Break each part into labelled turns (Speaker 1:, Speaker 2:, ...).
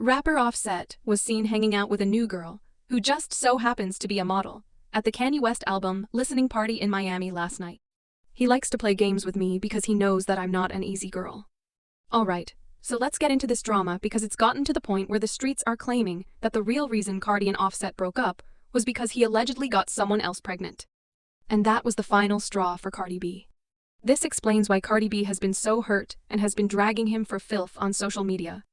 Speaker 1: Rapper Offset was seen hanging out with a new girl, who just so happens to be a model, at the Kanye West album listening party in Miami last night. He likes to play games with me because he knows that I'm not an easy girl. Alright, so let's get into this drama because it's gotten to the point where the streets are claiming that the real reason Cardi and Offset broke up was because he allegedly got someone else pregnant. And that was the final straw for Cardi B. This explains why Cardi B has been so hurt and has been dragging him for filth on social media.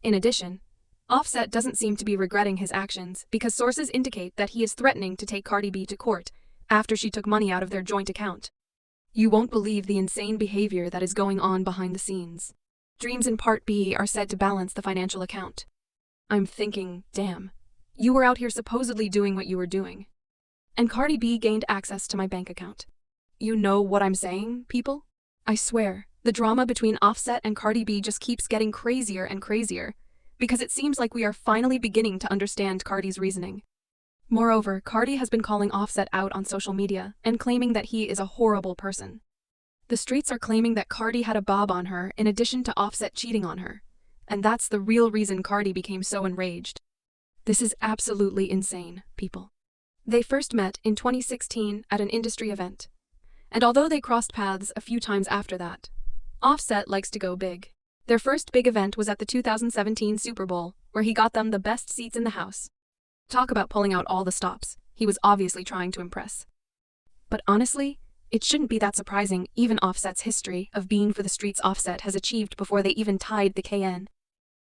Speaker 1: In addition, Offset doesn't seem to be regretting his actions because sources indicate that he is threatening to take Cardi B to court after she took money out of their joint account. You won't believe the insane behavior that is going on behind the scenes. Dreams in Part B are said to balance the financial account. I'm thinking, damn, you were out here supposedly doing what you were doing. And Cardi B gained access to my bank account. You know what I'm saying, people? I swear, the drama between Offset and Cardi B just keeps getting crazier and crazier, because it seems like we are finally beginning to understand Cardi's reasoning. Moreover, Cardi has been calling Offset out on social media and claiming that he is a horrible person. The streets are claiming that Cardi had a bob on her in addition to Offset cheating on her, and that's the real reason Cardi became so enraged. This is absolutely insane, people. They first met in 2016 at an industry event, and although they crossed paths a few times after that, Offset likes to go big. Their first big event was at the 2017 Super Bowl, where he got them the best seats in the house. Talk about pulling out all the stops. He was obviously trying to impress. But honestly, it shouldn't be that surprising. Even Offset's history of being for the streets Offset has achieved before they even tied the KN.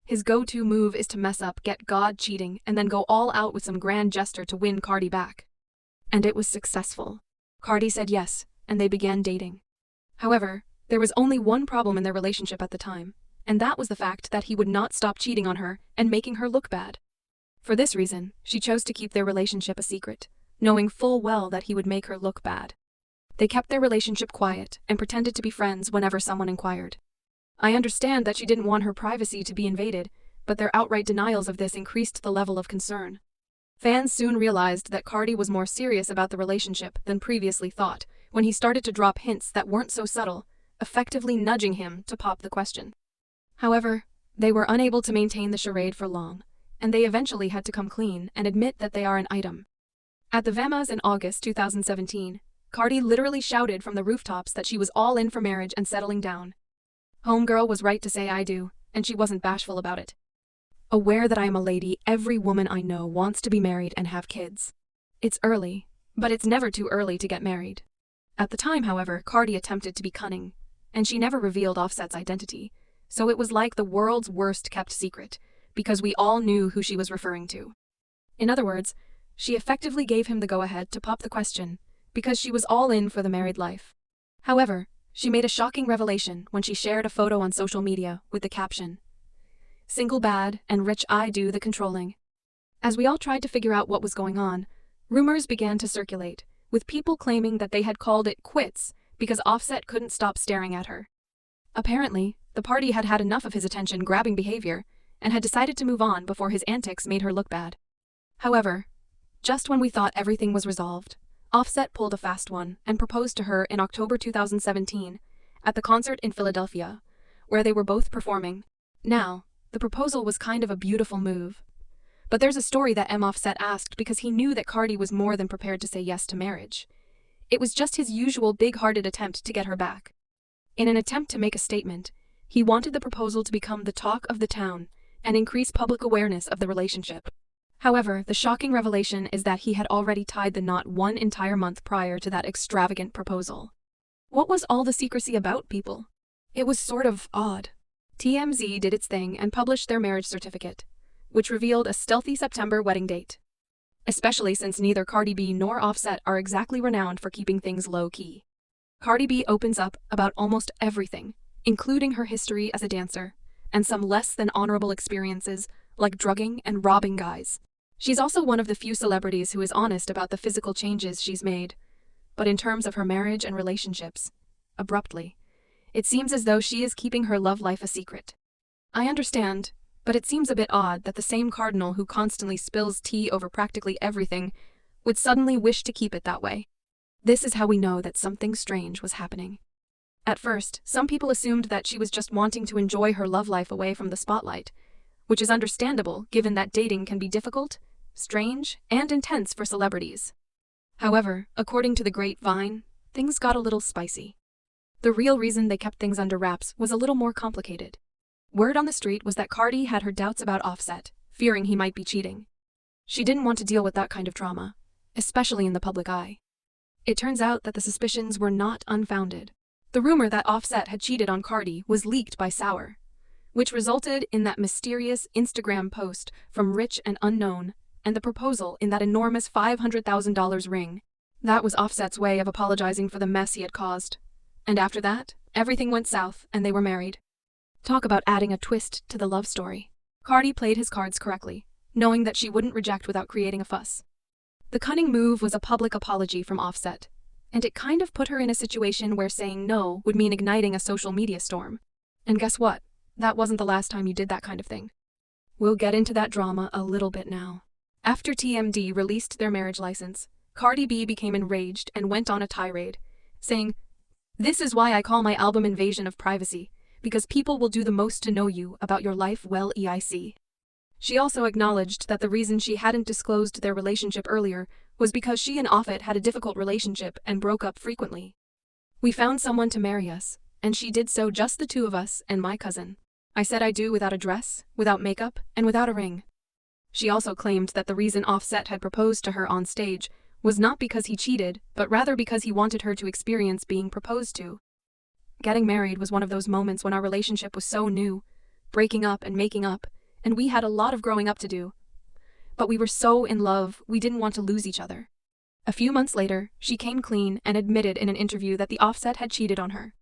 Speaker 1: His go-to move is to mess up, get God cheating, and then go all out with some grand gesture to win Cardi back. And it was successful. Cardi said yes, and they began dating. However, there was only one problem in their relationship at the time, and that was the fact that he would not stop cheating on her and making her look bad. For this reason, she chose to keep their relationship a secret, knowing full well that he would make her look bad. They kept their relationship quiet and pretended to be friends whenever someone inquired. I understand that she didn't want her privacy to be invaded, but their outright denials of this increased the level of concern. Fans soon realized that Cardi was more serious about the relationship than previously thought when he started to drop hints that weren't so subtle, effectively nudging him to pop the question. However, they were unable to maintain the charade for long, and they eventually had to come clean and admit that they are an item. At the VMAs in August 2017, Cardi literally shouted from the rooftops that she was all in for marriage and settling down. Homegirl was right to say I do, and she wasn't bashful about it. Aware that I am a lady, every woman I know wants to be married and have kids. It's early, but it's never too early to get married. At the time, however, Cardi attempted to be cunning, and she never revealed Offset's identity, so it was like the world's worst kept secret, because we all knew who she was referring to. In other words, she effectively gave him the go-ahead to pop the question, because she was all in for the married life. However, she made a shocking revelation when she shared a photo on social media with the caption, "Single bad and rich I do the controlling." As we all tried to figure out what was going on, rumors began to circulate, with people claiming that they had called it quits because Offset couldn't stop staring at her. Apparently, the party had had enough of his attention-grabbing behavior and had decided to move on before his antics made her look bad. However, just when we thought everything was resolved, Offset pulled a fast one and proposed to her in October 2017 at the concert in Philadelphia, where they were both performing. Now, the proposal was kind of a beautiful move. But there's a story that Offset asked because he knew that Cardi was more than prepared to say yes to marriage. It was just his usual big-hearted attempt to get her back. In an attempt to make a statement, he wanted the proposal to become the talk of the town and increase public awareness of the relationship. However, the shocking revelation is that he had already tied the knot one entire month prior to that extravagant proposal. What was all the secrecy about, people? It was sort of odd. TMZ did its thing and published their marriage certificate, which revealed a stealthy September wedding date. Especially since neither Cardi B nor Offset are exactly renowned for keeping things low-key. Cardi B opens up about almost everything, including her history as a dancer, and some less than honorable experiences like drugging and robbing guys. She's also one of the few celebrities who is honest about the physical changes she's made, but in terms of her marriage and relationships, abruptly, it seems as though she is keeping her love life a secret. I understand, but it seems a bit odd that the same cardinal who constantly spills tea over practically everything would suddenly wish to keep it that way. This is how we know that something strange was happening. At first, some people assumed that she was just wanting to enjoy her love life away from the spotlight, which is understandable given that dating can be difficult, strange, and intense for celebrities. However, according to the grapevine, things got a little spicy. The real reason they kept things under wraps was a little more complicated. Word on the street was that Cardi had her doubts about Offset, fearing he might be cheating. She didn't want to deal with that kind of trauma, especially in the public eye. It turns out that the suspicions were not unfounded. The rumor that Offset had cheated on Cardi was leaked by SUES, which resulted in that mysterious Instagram post from Rich and Unknown and the proposal in that enormous $500,000 ring. That was Offset's way of apologizing for the mess he had caused. And after that, everything went south and they were married. Talk about adding a twist to the love story. Cardi played his cards correctly, knowing that she wouldn't reject without creating a fuss. The cunning move was a public apology from Offset, and it kind of put her in a situation where saying no would mean igniting a social media storm. And guess what? That wasn't the last time you did that kind of thing. We'll get into that drama a little bit now. After TMZ released their marriage license, Cardi B became enraged and went on a tirade, saying, "This is why I call my album Invasion of Privacy, because people will do the most to know you about your life well EIC." She also acknowledged that the reason she hadn't disclosed their relationship earlier was because she and Offset had a difficult relationship and broke up frequently. "We found someone to marry us, and she did so just the two of us and my cousin. I said I do without a dress, without makeup, and without a ring." She also claimed that the reason Offset had proposed to her on stage was not because he cheated, but rather because he wanted her to experience being proposed to. "Getting married was one of those moments when our relationship was so new, breaking up and making up, and we had a lot of growing up to do. But we were so in love, we didn't want to lose each other." A few months later, she came clean and admitted in an interview that the Offset had cheated on her.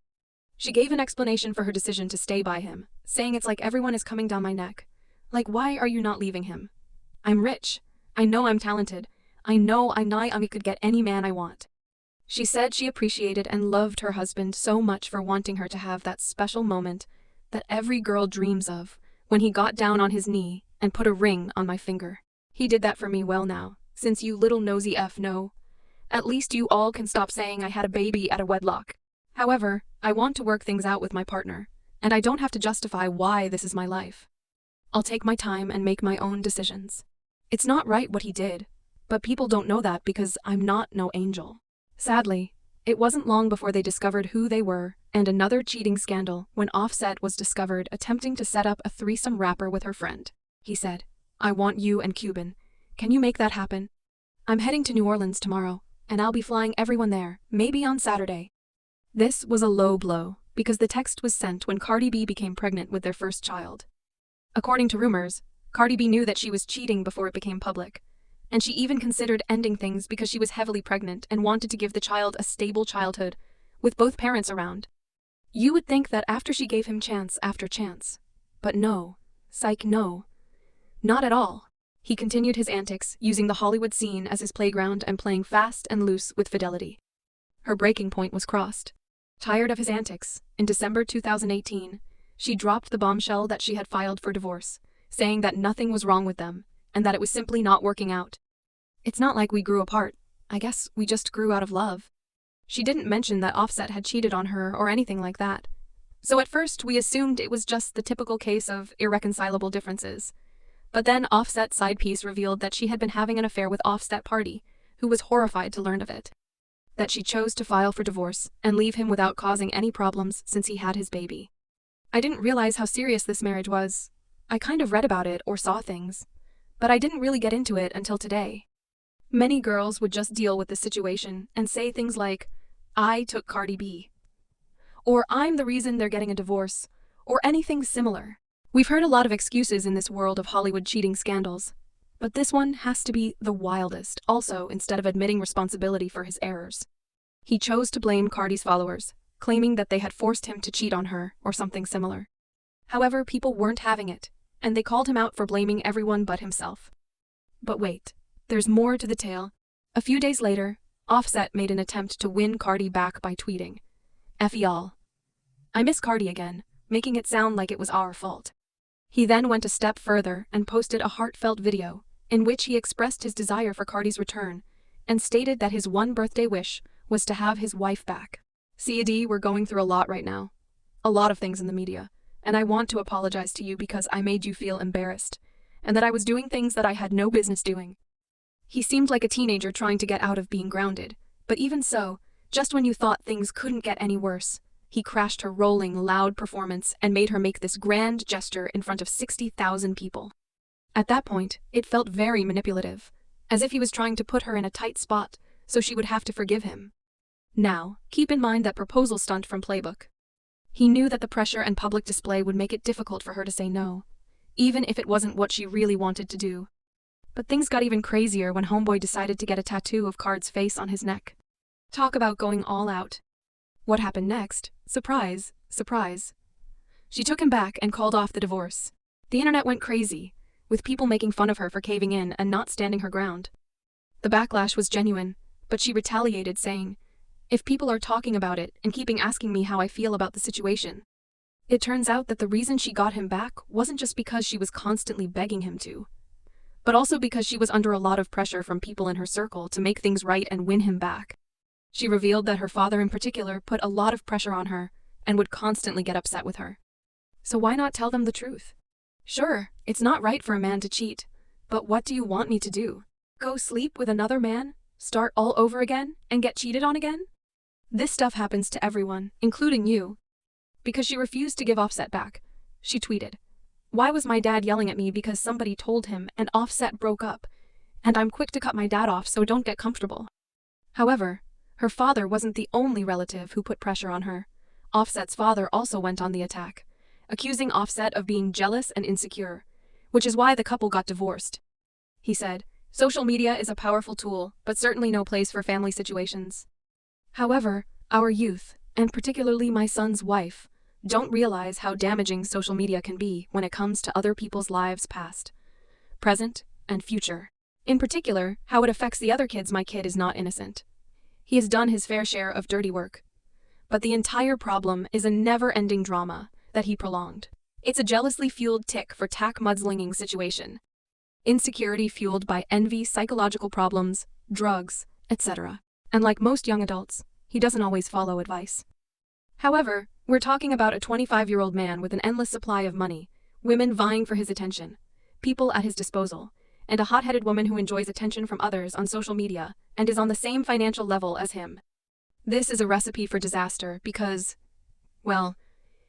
Speaker 1: She gave an explanation for her decision to stay by him, saying, "It's like everyone is coming down my neck. Like, why are you not leaving him? I'm rich. I know I'm talented. I know I could get any man I want." She said she appreciated and loved her husband so much for wanting her to have that special moment that every girl dreams of, when he got down on his knee and put a ring on my finger. "He did that for me well now, since you little nosy F know. At least you all can stop saying I had a baby at a wedlock. However, I want to work things out with my partner, and I don't have to justify why this is my life. I'll take my time and make my own decisions. It's not right what he did, but people don't know that because I'm not no angel." Sadly, it wasn't long before they discovered who they were and another cheating scandal when Offset was discovered attempting to set up a threesome rapper with her friend. He said, "I want you and Cuban. Can you make that happen? I'm heading to New Orleans tomorrow, and I'll be flying everyone there, maybe on Saturday." This was a low blow because the text was sent when Cardi B became pregnant with their first child. According to rumors, Cardi B knew that she was cheating before it became public, and she even considered ending things because she was heavily pregnant and wanted to give the child a stable childhood, with both parents around. You would think that after she gave him chance after chance. But no. Psych, no. Not at all. He continued his antics, using the Hollywood scene as his playground and playing fast and loose with fidelity. Her breaking point was crossed. Tired of his antics, in December 2018, she dropped the bombshell that she had filed for divorce, saying that nothing was wrong with them, and that it was simply not working out. "It's not like we grew apart. I guess we just grew out of love." She didn't mention that Offset had cheated on her or anything like that. So at first we assumed it was just the typical case of irreconcilable differences. But then Offset's side piece revealed that she had been having an affair with Offset Party, who was horrified to learn of it. That she chose to file for divorce and leave him without causing any problems since he had his baby. "I didn't realize how serious this marriage was. I kind of read about it or saw things, but I didn't really get into it until today." Many girls would just deal with the situation and say things like, "I took Cardi B," or "I'm the reason they're getting a divorce," or anything similar. We've heard a lot of excuses in this world of Hollywood cheating scandals, but this one has to be the wildest, also instead of admitting responsibility for his errors. He chose to blame Cardi's followers, claiming that they had forced him to cheat on her or something similar. However, people weren't having it, and they called him out for blaming everyone but himself. But wait, there's more to the tale. A few days later, Offset made an attempt to win Cardi back by tweeting, "F y'all. I miss Cardi again," making it sound like it was our fault. He then went a step further and posted a heartfelt video in which he expressed his desire for Cardi's return and stated that his one birthday wish was to have his wife back. CAD, we're going through a lot right now. A lot of things in the media, and I want to apologize to you because I made you feel embarrassed, and that I was doing things that I had no business doing." He seemed like a teenager trying to get out of being grounded, but even so, just when you thought things couldn't get any worse, he crashed her rolling, loud performance and made her make this grand gesture in front of 60,000 people. At that point, it felt very manipulative, as if he was trying to put her in a tight spot so she would have to forgive him. Now, keep in mind that proposal stunt from Playbook. He knew that the pressure and public display would make it difficult for her to say no, even if it wasn't what she really wanted to do. But things got even crazier when Homeboy decided to get a tattoo of Card's face on his neck. Talk about going all out. What happened next? Surprise, surprise. She took him back and called off the divorce. The internet went crazy, with people making fun of her for caving in and not standing her ground. The backlash was genuine, but she retaliated, saying, "If people are talking about it and keeping asking me how I feel about the situation." It turns out that the reason she got him back wasn't just because she was constantly begging him to, but also because she was under a lot of pressure from people in her circle to make things right and win him back. She revealed that her father in particular put a lot of pressure on her and would constantly get upset with her. So why not tell them the truth? Sure, it's not right for a man to cheat, but what do you want me to do? Go sleep with another man, start all over again, and get cheated on again? This stuff happens to everyone, including you. Because she refused to give Offset back, she tweeted, "Why was my dad yelling at me because somebody told him and Offset broke up? And I'm quick to cut my dad off, so don't get comfortable." However, her father wasn't the only relative who put pressure on her. Offset's father also went on the attack, accusing Offset of being jealous and insecure, which is why the couple got divorced. He said, "Social media is a powerful tool, but certainly no place for family situations. However, our youth, and particularly my son's wife, don't realize how damaging social media can be when it comes to other people's lives past, present, and future. In particular, how it affects the other kids. My kid is not innocent. He has done his fair share of dirty work. But the entire problem is a never-ending drama that he prolonged. It's a jealously fueled tick for tack mudslinging situation. Insecurity fueled by envy, psychological problems, drugs, etc. And like most young adults, he doesn't always follow advice. However, we're talking about a 25-year-old man with an endless supply of money, women vying for his attention, people at his disposal, and a hot-headed woman who enjoys attention from others on social media and is on the same financial level as him. This is a recipe for disaster because, well,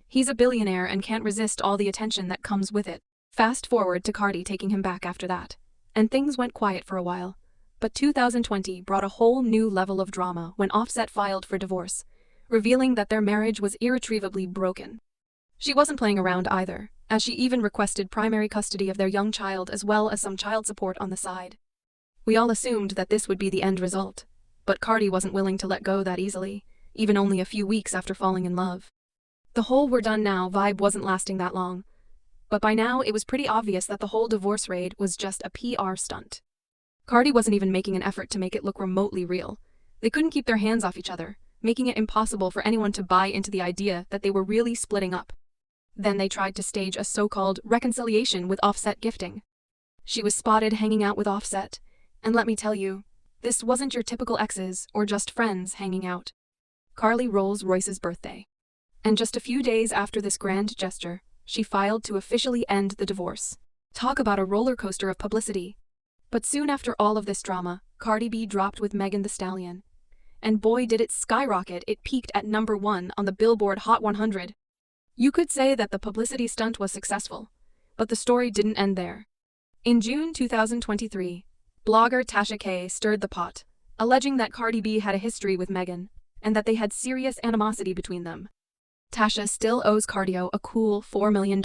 Speaker 1: he's a billionaire and can't resist all the attention that comes with it. Fast forward to Cardi taking him back after that, and things went quiet for a while. But 2020 brought a whole new level of drama when Offset filed for divorce, revealing that their marriage was irretrievably broken. She wasn't playing around either, as she even requested primary custody of their young child as well as some child support on the side. We all assumed that this would be the end result, but Cardi wasn't willing to let go that easily, even only a few weeks after falling in love. The whole "we're done now" vibe wasn't lasting that long, but by now it was pretty obvious that the whole divorce raid was just a PR stunt. Cardi wasn't even making an effort to make it look remotely real. They couldn't keep their hands off each other, making it impossible for anyone to buy into the idea that they were really splitting up. Then they tried to stage a so-called reconciliation with Offset gifting. She was spotted hanging out with Offset, and let me tell you, this wasn't your typical exes or just friends hanging out. Carly Rolls-Royce's birthday. And just a few days after this grand gesture, she filed to officially end the divorce. Talk about a roller coaster of publicity. But soon after all of this drama, Cardi B dropped with Megan Thee Stallion. And boy did it skyrocket, it peaked at #1 on the Billboard Hot 100. You could say that the publicity stunt was successful, but the story didn't end there. In June 2023, blogger Tasha K stirred the pot, alleging that Cardi B had a history with Megan, and that they had serious animosity between them. Tasha still owes Cardio a cool $4 million,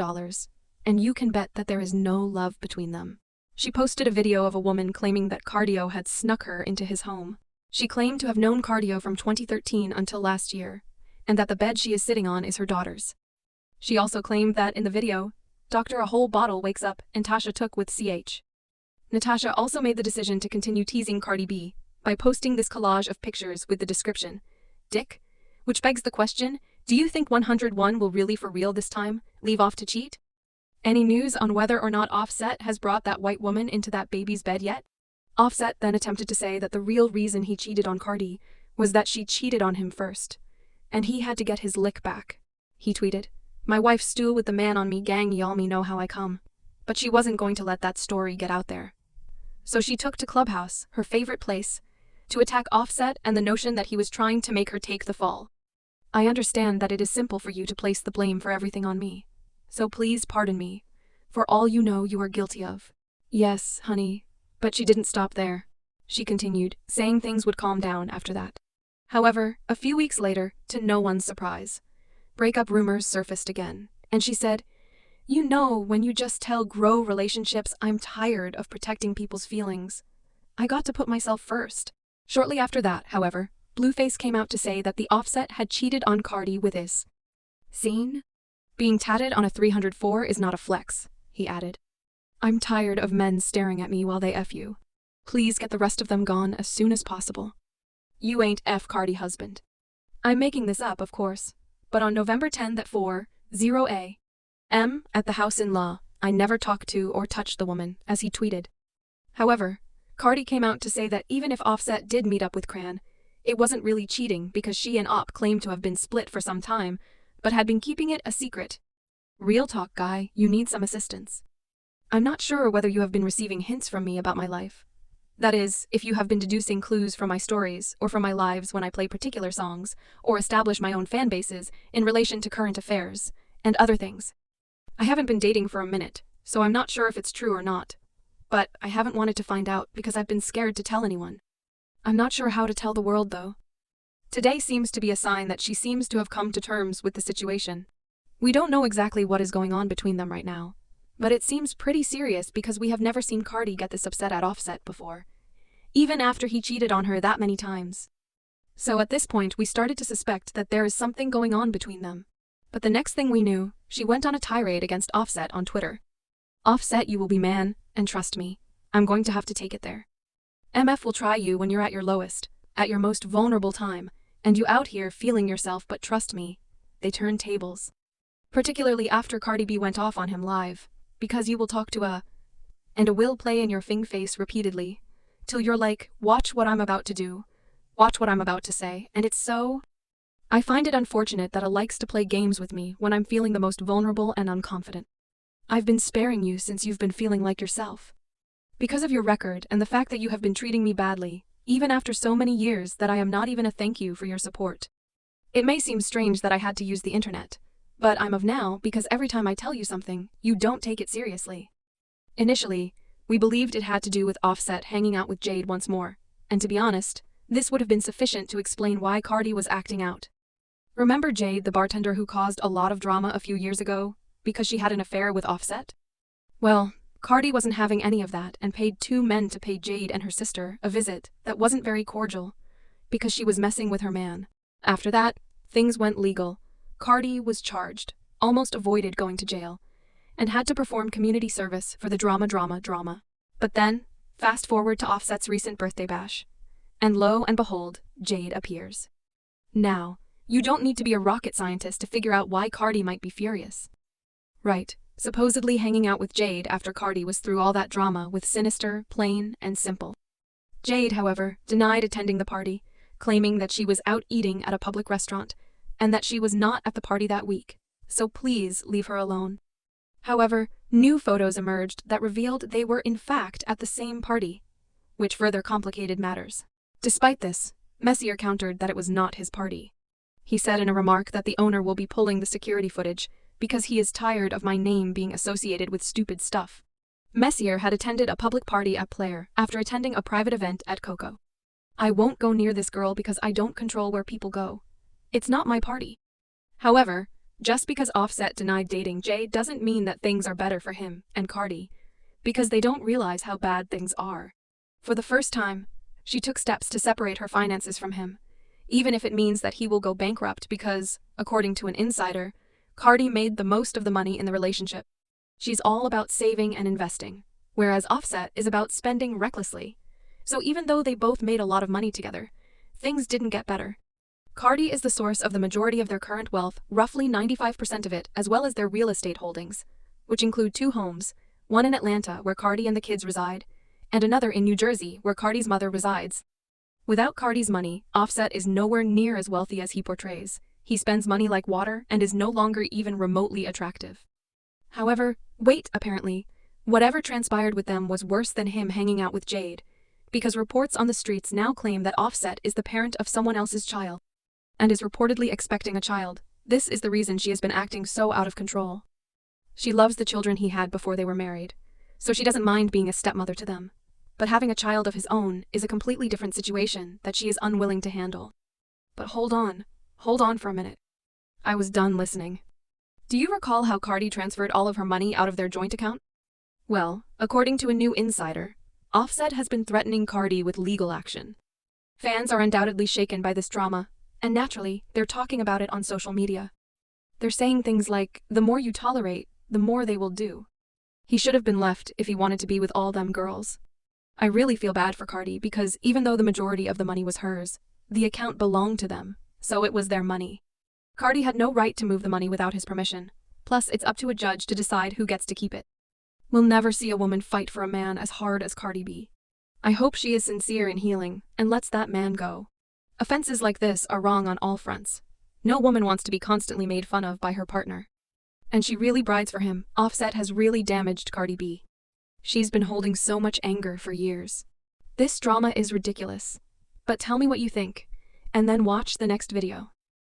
Speaker 1: and you can bet that there is no love between them. She posted a video of a woman claiming that Cardio had snuck her into his home. She claimed to have known Cardio from 2013 until last year, and that the bed she is sitting on is her daughter's. She also claimed that in the video, Dr. A Whole Bottle wakes up and Tasha took with CH. Natasha also made the decision to continue teasing Cardi B by posting this collage of pictures with the description, "Dick," which begs the question, do you think 101 will really for real this time leave off to cheat? Any news on whether or not Offset has brought that white woman into that baby's bed yet? Offset then attempted to say that the real reason he cheated on Cardi was that she cheated on him first, and he had to get his lick back. He tweeted, My wife's stool with the man on me gang, y'all me know how I come. But she wasn't going to let that story get out there. So she took to Clubhouse, her favorite place, to attack Offset and the notion that he was trying to make her take the fall. I understand that it is simple for you to place the blame for everything on me. So please pardon me, for all you know you are guilty of. Yes, honey. But she didn't stop there. She continued, saying things would calm down after that. However, a few weeks later, to no one's surprise, breakup rumors surfaced again, and she said, "You know, when you just tell grow relationships, I'm tired of protecting people's feelings. I got to put myself first." Shortly after that, however, Blueface came out to say that the Offset had cheated on Cardi with his scene. "Being tatted on a 304 is not a flex," he added. "I'm tired of men staring at me while they F you. Please get the rest of them gone as soon as possible. You ain't F Cardi husband." I'm making this up, of course, but on November 10th at 4:00 a.m. at the house in Law, I never talked to or touched the woman, as he tweeted. However, Cardi came out to say that even if Offset did meet up with Cran, it wasn't really cheating because she and Op claimed to have been split for some time, but had been keeping it a secret. Real talk, guy, you need some assistance. I'm not sure whether you have been receiving hints from me about my life. That is, if you have been deducing clues from my stories or from my lives when I play particular songs or establish my own fan bases in relation to current affairs and other things. I haven't been dating for a minute, so I'm not sure if it's true or not. But I haven't wanted to find out because I've been scared to tell anyone. I'm not sure how to tell the world, though. Today seems to be a sign that she seems to have come to terms with the situation. We don't know exactly what is going on between them right now, but it seems pretty serious because we have never seen Cardi get this upset at Offset before, even after he cheated on her that many times. So at this point we started to suspect that there is something going on between them. But the next thing we knew, she went on a tirade against Offset on Twitter. "Offset, you will be man, and trust me, I'm going to have to take it there. MF will try you when you're at your lowest, at your most vulnerable time, and you out here feeling yourself, but trust me, they turn tables. Particularly after Cardi B went off on him live, because you will talk to a will play in your face repeatedly, till you're like, watch what I'm about to do, watch what I'm about to say, and it's so. I find it unfortunate that a likes to play games with me when I'm feeling the most vulnerable and unconfident. I've been sparing you since you've been feeling like yourself. Because of your record and the fact that you have been treating me badly, even after so many years that I am not even a thank you for your support. It may seem strange that I had to use the internet, but I'm of now because every time I tell you something, you don't take it seriously. Initially, we believed it had to do with Offset hanging out with Jade once more, and to be honest, this would have been sufficient to explain why Cardi was acting out. Remember Jade, the bartender who caused a lot of drama a few years ago because she had an affair with Offset? Well, Cardi wasn't having any of that and paid 2 men to pay Jade and her sister a visit that wasn't very cordial because she was messing with her man. After that, things went legal. Cardi was charged, almost avoided going to jail, and had to perform community service for the drama. But then, fast forward to Offset's recent birthday bash, and lo and behold, Jade appears. Now, you don't need to be a rocket scientist to figure out why Cardi might be furious. Right, supposedly hanging out with Jade after Cardi was through all that drama with Sinister, plain, and simple. Jade, however, denied attending the party, claiming that she was out eating at a public restaurant, and that she was not at the party that week, so please leave her alone. However, new photos emerged that revealed they were in fact at the same party, which further complicated matters. Despite this, Messier countered that it was not his party. He said in a remark that the owner will be pulling the security footage because he is tired of my name being associated with stupid stuff. Messier had attended a public party at Player after attending a private event at Coco. "I won't go near this girl because I don't control where people go. It's not my party." However, just because Offset denied dating Jade doesn't mean that things are better for him and Cardi, because they don't realize how bad things are. For the first time, she took steps to separate her finances from him, even if it means that he will go bankrupt because, according to an insider, Cardi made the most of the money in the relationship. She's all about saving and investing, whereas Offset is about spending recklessly. So even though they both made a lot of money together, things didn't get better. Cardi is the source of the majority of their current wealth, roughly 95% of it, as well as their real estate holdings, which include 2 homes, one in Atlanta where Cardi and the kids reside, and another in New Jersey where Cardi's mother resides. Without Cardi's money, Offset is nowhere near as wealthy as he portrays. He spends money like water and is no longer even remotely attractive. However, wait, apparently, whatever transpired with them was worse than him hanging out with Jade, because reports on the streets now claim that Offset is the parent of someone else's child and is reportedly expecting a child. This is the reason she has been acting so out of control. She loves the children he had before they were married, so she doesn't mind being a stepmother to them. But having a child of his own is a completely different situation that she is unwilling to handle. But hold on for a minute. I was done listening. Do you recall how Cardi transferred all of her money out of their joint account? Well, according to a new insider, Offset has been threatening Cardi with legal action. Fans are undoubtedly shaken by this drama, and naturally, they're talking about it on social media. They're saying things like, the more you tolerate, the more they will do. He should have been left if he wanted to be with all them girls. I really feel bad for Cardi because even though the majority of the money was hers, the account belonged to them, so it was their money. Cardi had no right to move the money without his permission. Plus, it's up to a judge to decide who gets to keep it. We'll never see a woman fight for a man as hard as Cardi B. I hope she is sincere in healing and lets that man go. Offenses like this are wrong on all fronts. No woman wants to be constantly made fun of by her partner. And she really brides for him. Offset has really damaged Cardi B. She's been holding so much anger for years. This drama is ridiculous. But tell me what you think, and then watch the next video.